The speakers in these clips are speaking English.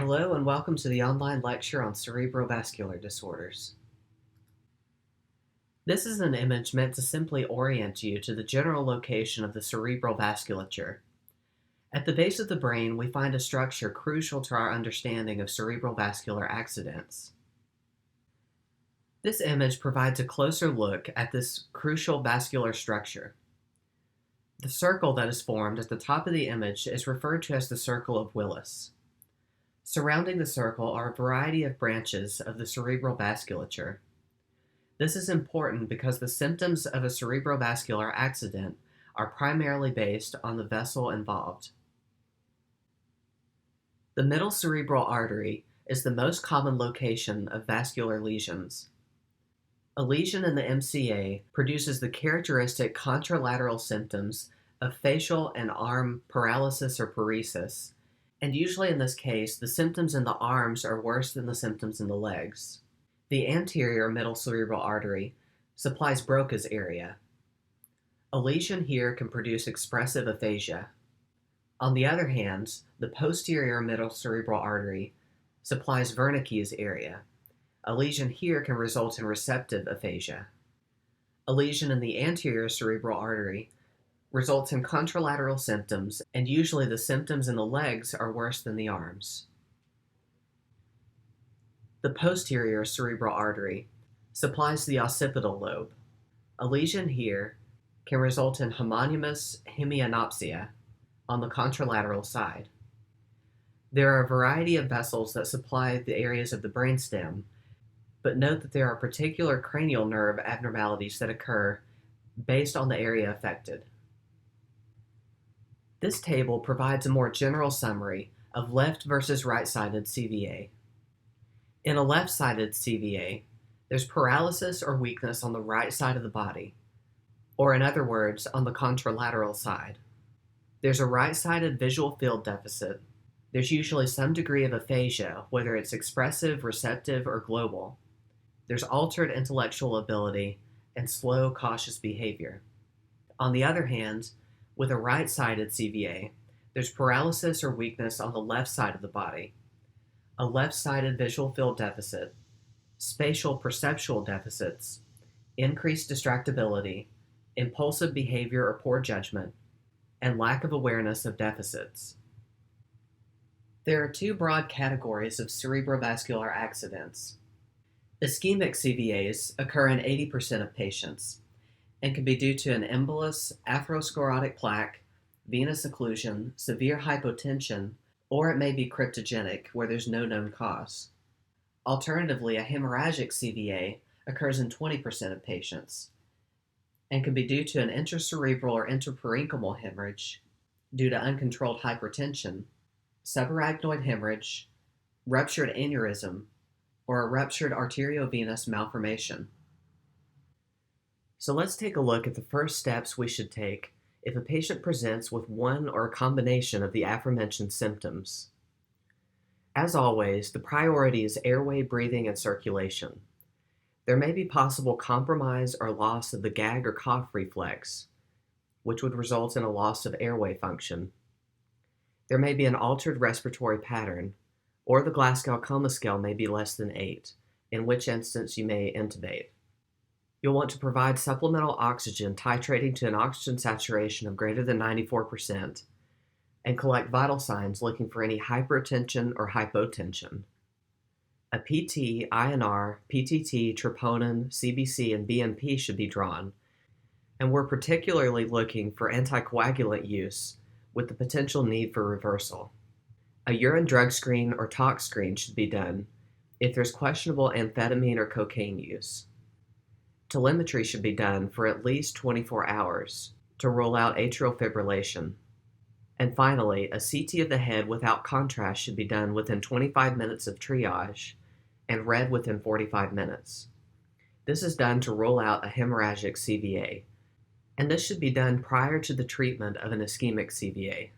Hello and welcome to the online lecture on cerebrovascular disorders. This is an image meant to simply orient you to the general location of the cerebral vasculature. At the base of the brain, we find a structure crucial to our understanding of cerebrovascular accidents. This image provides a closer look at this crucial vascular structure. The circle that is formed at the top of the image is referred to as the circle of Willis. Surrounding the circle are a variety of branches of the cerebral vasculature. This is important because the symptoms of a cerebrovascular accident are primarily based on the vessel involved. The middle cerebral artery is the most common location of vascular lesions. A lesion in the MCA produces the characteristic contralateral symptoms of facial and arm paralysis or paresis, and usually in this case, the symptoms in the arms are worse than the symptoms in the legs. The anterior middle cerebral artery supplies Broca's area. A lesion here can produce expressive aphasia. On the other hand, the posterior middle cerebral artery supplies Wernicke's area. A lesion here can result in receptive aphasia. A lesion in the anterior cerebral artery results in contralateral symptoms, and usually the symptoms in the legs are worse than the arms. The posterior cerebral artery supplies the occipital lobe. A lesion here can result in homonymous hemianopsia on the contralateral side. There are a variety of vessels that supply the areas of the brainstem, but note that there are particular cranial nerve abnormalities that occur based on the area affected. This table provides a more general summary of left versus right-sided CVA. In a left-sided CVA, there's paralysis or weakness on the right side of the body, or in other words, on the contralateral side. There's a right-sided visual field deficit. There's usually some degree of aphasia, whether it's expressive, receptive, or global. There's altered intellectual ability and slow, cautious behavior. On the other hand, with a right-sided CVA, there's paralysis or weakness on the left side of the body, a left-sided visual field deficit, spatial perceptual deficits, increased distractibility, impulsive behavior or poor judgment, and lack of awareness of deficits. There are two broad categories of cerebrovascular accidents. Ischemic CVAs occur in 80% of patients and can be due to an embolus, atherosclerotic plaque, venous occlusion, severe hypotension, or it may be cryptogenic, where there's no known cause. Alternatively, a hemorrhagic CVA occurs in 20% of patients and can be due to an intracerebral or intraparenchymal hemorrhage due to uncontrolled hypertension, subarachnoid hemorrhage, ruptured aneurysm, or a ruptured arteriovenous malformation. So let's take a look at the first steps we should take if a patient presents with one or a combination of the aforementioned symptoms. As always, the priority is airway, breathing, and circulation. There may be possible compromise or loss of the gag or cough reflex, which would result in a loss of airway function. There may be an altered respiratory pattern, or the Glasgow Coma Scale may be less than 8, in which instance you may intubate. You'll want to provide supplemental oxygen titrating to an oxygen saturation of greater than 94%, and collect vital signs looking for any hypertension or hypotension. A PT, INR, PTT, troponin, CBC, and BNP should be drawn, and we're particularly looking for anticoagulant use with the potential need for reversal. A urine drug screen or tox screen should be done if there's questionable amphetamine or cocaine use. Telemetry should be done for at least 24 hours to rule out atrial fibrillation. And finally, a CT of the head without contrast should be done within 25 minutes of triage and read within 45 minutes. This is done to rule out a hemorrhagic CVA, and this should be done prior to the treatment of an ischemic CVA.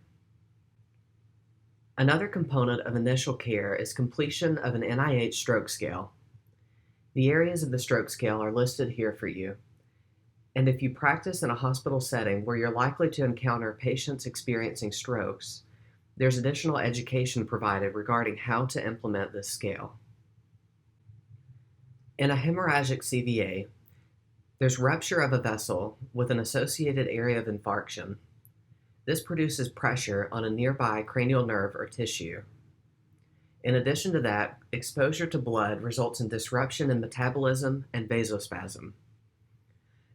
Another component of initial care is completion of an NIH stroke scale. The areas of the stroke scale are listed here for you, and if you practice in a hospital setting where you're likely to encounter patients experiencing strokes, There's additional education provided regarding how to implement this scale. In a hemorrhagic CVA, there's rupture of a vessel with an associated area of infarction. This produces pressure on a nearby cranial nerve or tissue. In addition to that, exposure to blood results in disruption in metabolism and vasospasm.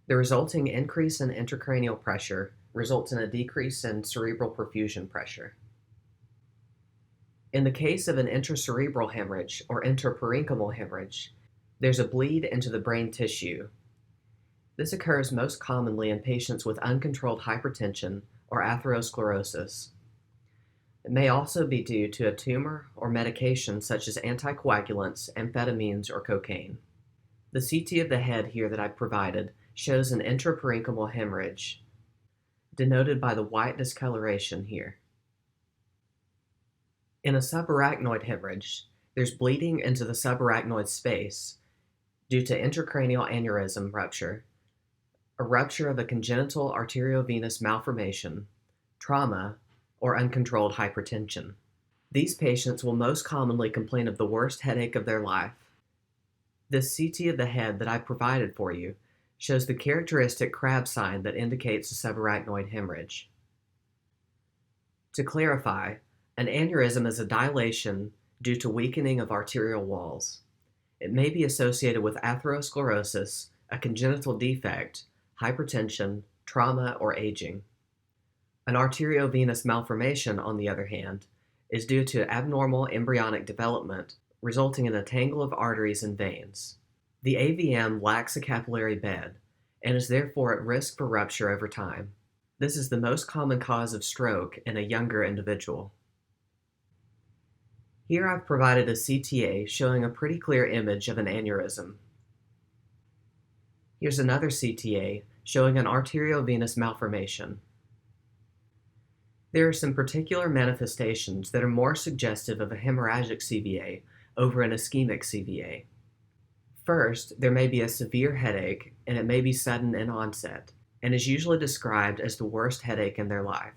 The resulting increase in intracranial pressure results in a decrease in cerebral perfusion pressure. In the case of an intracerebral hemorrhage or intraparenchymal hemorrhage, there's a bleed into the brain tissue. This occurs most commonly in patients with uncontrolled hypertension or atherosclerosis. It may also be due to a tumor or medication such as anticoagulants, amphetamines, or cocaine. The CT of the head here that I've provided shows an intraparenchymal hemorrhage, denoted by the white discoloration here. In a subarachnoid hemorrhage, there's bleeding into the subarachnoid space due to intracranial aneurysm rupture, a rupture of a congenital arteriovenous malformation, trauma, or uncontrolled hypertension. These patients will most commonly complain of the worst headache of their life. This CT of the head that I provided for you shows the characteristic crab sign that indicates a subarachnoid hemorrhage. To clarify, an aneurysm is a dilation due to weakening of arterial walls. It may be associated with atherosclerosis, a congenital defect, hypertension, trauma, or aging. An arteriovenous malformation, on the other hand, is due to abnormal embryonic development, resulting in a tangle of arteries and veins. The AVM lacks a capillary bed and is therefore at risk for rupture over time. This is the most common cause of stroke in a younger individual. Here I've provided a CTA showing a pretty clear image of an aneurysm. Here's another CTA showing an arteriovenous malformation. There are some particular manifestations that are more suggestive of a hemorrhagic CVA over an ischemic CVA. First, there may be a severe headache, and it may be sudden in onset, and is usually described as the worst headache in their life.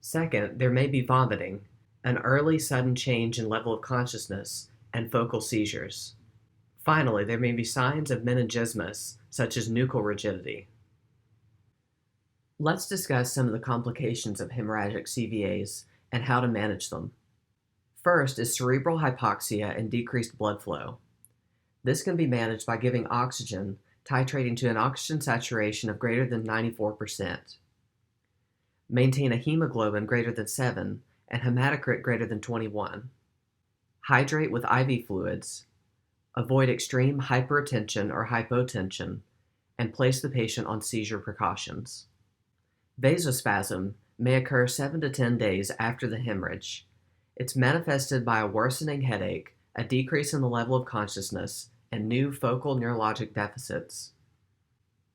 Second, there may be vomiting, an early sudden change in level of consciousness, and focal seizures. Finally, there may be signs of meningismus, such as nuchal rigidity. Let's discuss some of the complications of hemorrhagic CVAs and how to manage them. First is cerebral hypoxia and decreased blood flow. This can be managed by giving oxygen, titrating to an oxygen saturation of greater than 94%. Maintain a hemoglobin greater than 7 and hematocrit greater than 21. Hydrate with IV fluids. Avoid extreme hypertension or hypotension, and place the patient on seizure precautions. Vasospasm may occur 7 to 10 days after the hemorrhage. It's manifested by a worsening headache, a decrease in the level of consciousness, and new focal neurologic deficits.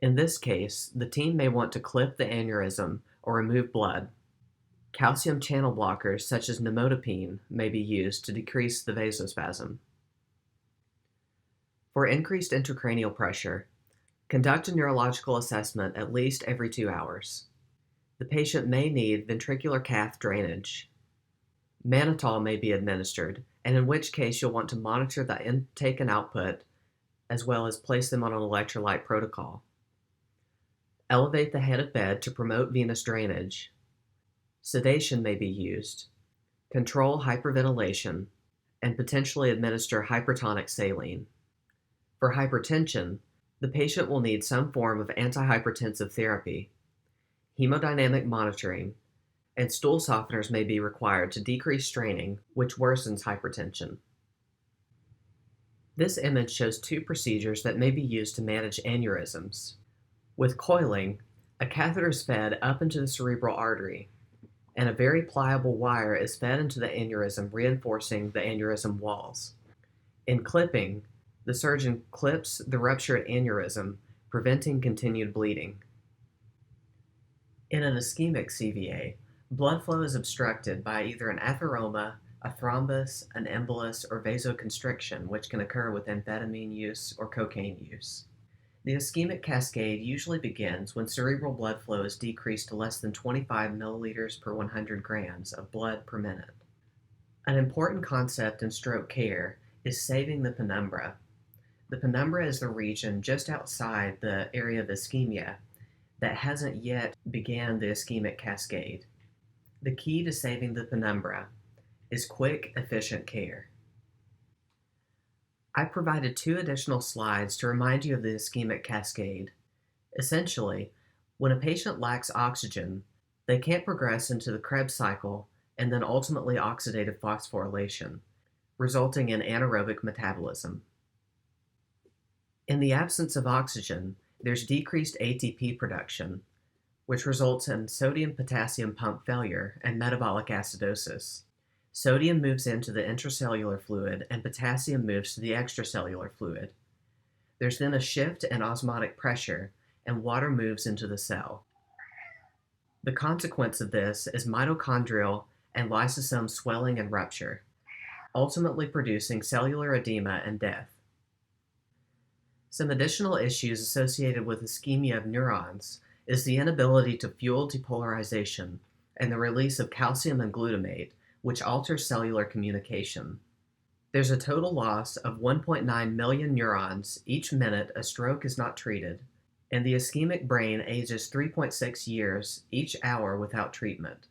In this case, the team may want to clip the aneurysm or remove blood. Calcium channel blockers such as nimodipine may be used to decrease the vasospasm. For increased intracranial pressure, conduct a neurological assessment at least every 2 hours. The patient may need ventricular cath drainage. Mannitol may be administered, and in which case you'll want to monitor the intake and output, as well as place them on an electrolyte protocol. Elevate the head of bed to promote venous drainage. Sedation may be used. Control hyperventilation, and potentially administer hypertonic saline. For hypertension, the patient will need some form of antihypertensive therapy. Hemodynamic monitoring, and stool softeners may be required to decrease straining, which worsens hypertension. This image shows 2 procedures that may be used to manage aneurysms. With coiling, a catheter is fed up into the cerebral artery, and a very pliable wire is fed into the aneurysm, reinforcing the aneurysm walls. In clipping, the surgeon clips the ruptured aneurysm, preventing continued bleeding. In an ischemic CVA, blood flow is obstructed by either an atheroma, a thrombus, an embolus, or vasoconstriction, which can occur with amphetamine use or cocaine use. The ischemic cascade usually begins when cerebral blood flow is decreased to less than 25 milliliters per 100 grams of blood per minute. An important concept in stroke care is saving the penumbra. The penumbra is the region just outside the area of ischemia that hasn't yet began the ischemic cascade. The key to saving the penumbra is quick, efficient care. I provided 2 additional slides to remind you of the ischemic cascade. Essentially, when a patient lacks oxygen, they can't progress into the Krebs cycle and then ultimately oxidative phosphorylation, resulting in anaerobic metabolism. In the absence of oxygen, there's decreased ATP production, which results in sodium-potassium pump failure and metabolic acidosis. Sodium moves into the intracellular fluid and potassium moves to the extracellular fluid. There's then a shift in osmotic pressure and water moves into the cell. The consequence of this is mitochondrial and lysosome swelling and rupture, ultimately producing cellular edema and death. Some additional issues associated with ischemia of neurons is the inability to fuel depolarization and the release of calcium and glutamate, which alters cellular communication. There's a total loss of 1.9 million neurons each minute a stroke is not treated, and the ischemic brain ages 3.6 years each hour without treatment.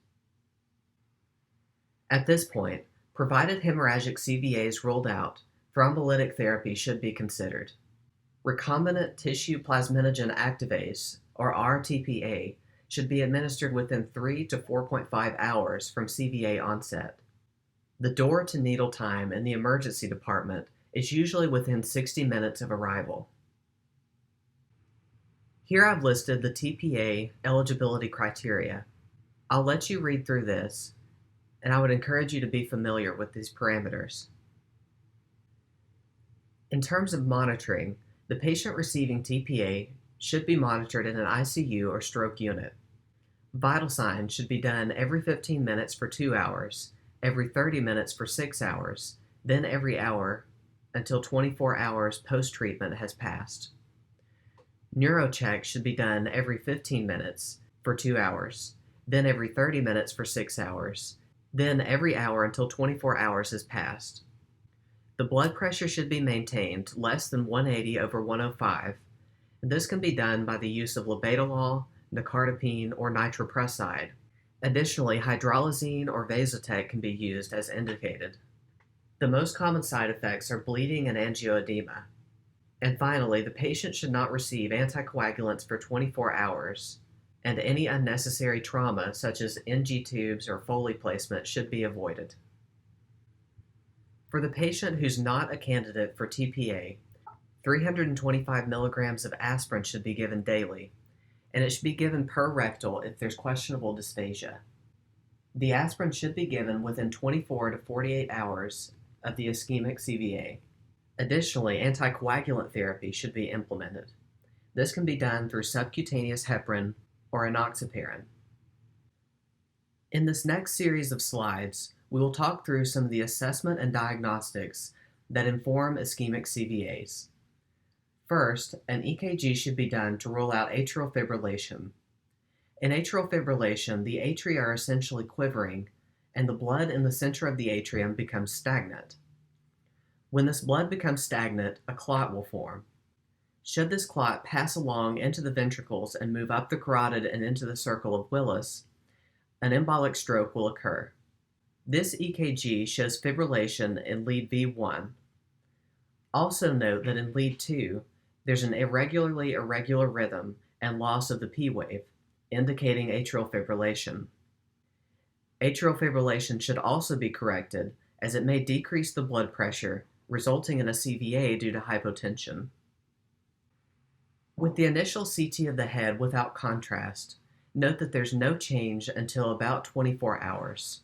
At this point, provided hemorrhagic CVA is ruled out, thrombolytic therapy should be considered. Recombinant tissue plasminogen activase, or RTPA, should be administered within 3 to 4.5 hours from CVA onset. The door to needle time in the emergency department is usually within 60 minutes of arrival. Here I've listed the TPA eligibility criteria. I'll let you read through this, and I would encourage you to be familiar with these parameters. In terms of monitoring, the patient receiving TPA should be monitored in an ICU or stroke unit. Vital signs should be done every 15 minutes for 2 hours, every 30 minutes for 6 hours, then every hour until 24 hours post-treatment has passed. Neurocheck should be done every 15 minutes for 2 hours, then every 30 minutes for 6 hours, then every hour until 24 hours has passed. The blood pressure should be maintained less than 180 over 105, and this can be done by the use of labetalol, nicardipine, or nitroprusside. Additionally, hydralazine or Vasotec can be used as indicated. The most common side effects are bleeding and angioedema. And finally, the patient should not receive anticoagulants for 24 hours, and any unnecessary trauma such as NG tubes or Foley placement should be avoided. For the patient who's not a candidate for TPA, 325 milligrams of aspirin should be given daily, and it should be given per rectal if there's questionable dysphagia. The aspirin should be given within 24 to 48 hours of the ischemic CVA. Additionally, anticoagulant therapy should be implemented. This can be done through subcutaneous heparin or enoxaparin. In this next series of slides, we will talk through some of the assessment and diagnostics that inform ischemic CVAs. First, an EKG should be done to rule out atrial fibrillation. In atrial fibrillation, the atria are essentially quivering, and the blood in the center of the atrium becomes stagnant. When this blood becomes stagnant, a clot will form. Should this clot pass along into the ventricles and move up the carotid and into the circle of Willis, an embolic stroke will occur. This EKG shows fibrillation in lead V1. Also note that in lead 2, there's an irregular rhythm and loss of the P wave, indicating atrial fibrillation. Atrial fibrillation should also be corrected, as it may decrease the blood pressure, resulting in a CVA due to hypotension. With the initial CT of the head without contrast, note that there's no change until about 24 hours.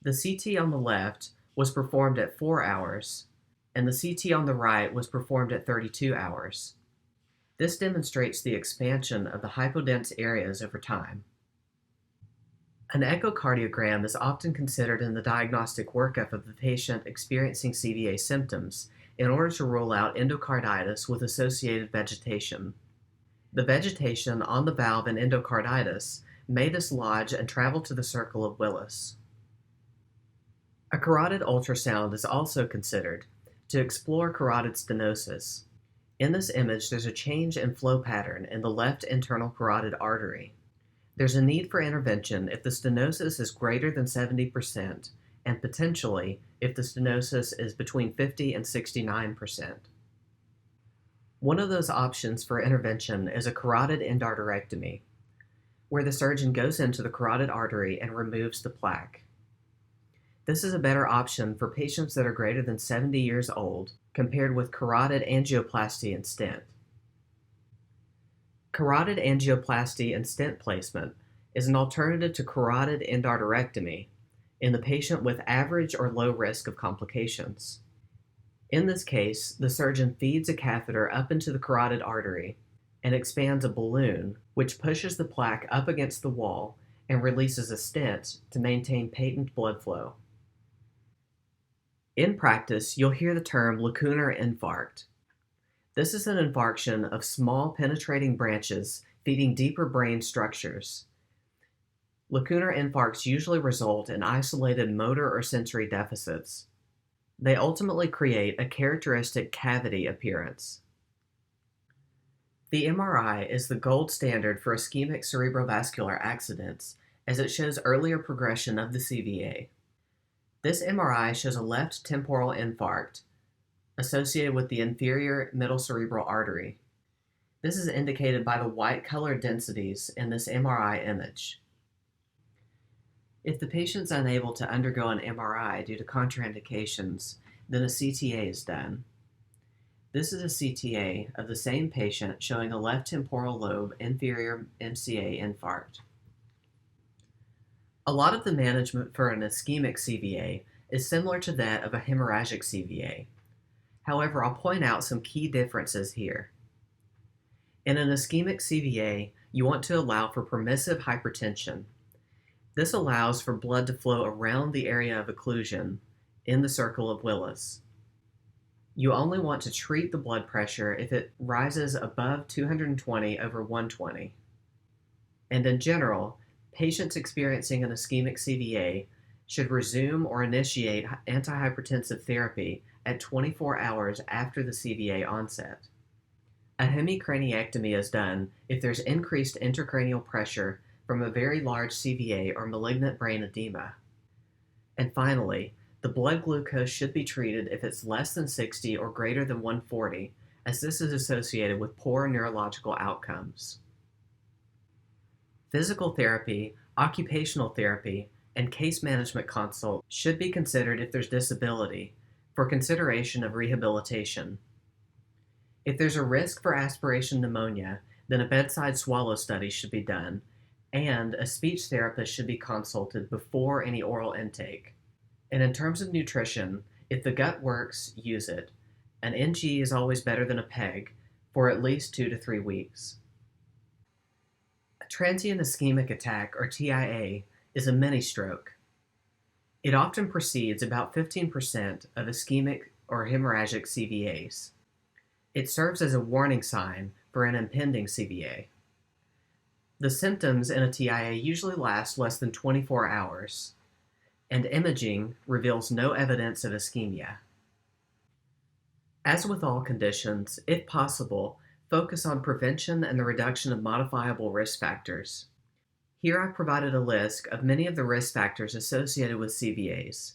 The CT on the left was performed at 4 hours, and the CT on the right was performed at 32 hours. This demonstrates the expansion of the hypodense areas over time. An echocardiogram is often considered in the diagnostic workup of the patient experiencing CVA symptoms in order to rule out endocarditis with associated vegetation. The vegetation on the valve in endocarditis may dislodge and travel to the circle of Willis. A carotid ultrasound is also considered to explore carotid stenosis. In this image, there's a change in flow pattern in the left internal carotid artery. There's a need for intervention if the stenosis is greater than 70%, and potentially if the stenosis is between 50 and 69%. One of those options for intervention is a carotid endarterectomy, where the surgeon goes into the carotid artery and removes the plaque. This is a better option for patients that are greater than 70 years old compared with carotid angioplasty and stent. Carotid angioplasty and stent placement is an alternative to carotid endarterectomy in the patient with average or low risk of complications. In this case, the surgeon feeds a catheter up into the carotid artery and expands a balloon, which pushes the plaque up against the wall and releases a stent to maintain patent blood flow. In practice, you'll hear the term lacunar infarct. This is an infarction of small penetrating branches feeding deeper brain structures. Lacunar infarcts usually result in isolated motor or sensory deficits. They ultimately create a characteristic cavity appearance. The MRI is the gold standard for ischemic cerebrovascular accidents as it shows earlier progression of the CVA. This MRI shows a left temporal infarct associated with the inferior middle cerebral artery. This is indicated by the white colored densities in this MRI image. If the patient's unable to undergo an MRI due to contraindications, then a CTA is done. This is a CTA of the same patient showing a left temporal lobe inferior MCA infarct. A lot of the management for an ischemic CVA is similar to that of a hemorrhagic CVA. However, I'll point out some key differences here. In an ischemic CVA, you want to allow for permissive hypertension. This allows for blood to flow around the area of occlusion in the circle of Willis. You only want to treat the blood pressure if it rises above 220 over 120. And in general, patients experiencing an ischemic CVA should resume or initiate antihypertensive therapy at 24 hours after the CVA onset. A hemicraniectomy is done if there's increased intracranial pressure from a very large CVA or malignant brain edema. And finally, the blood glucose should be treated if it's less than 60 or greater than 140, as this is associated with poor neurological outcomes. Physical therapy, occupational therapy, and case management consult should be considered if there's disability, for consideration of rehabilitation. If there's a risk for aspiration pneumonia, then a bedside swallow study should be done, and a speech therapist should be consulted before any oral intake. And in terms of nutrition, if the gut works, use it. An NG is always better than a PEG for at least 2 to 3 weeks. A transient ischemic attack, or TIA, is a mini-stroke. It often precedes about 15% of ischemic or hemorrhagic CVAs. It serves as a warning sign for an impending CVA. The symptoms in a TIA usually last less than 24 hours, and imaging reveals no evidence of ischemia. As with all conditions, if possible, focus on prevention and the reduction of modifiable risk factors. Here I've provided a list of many of the risk factors associated with CVAs.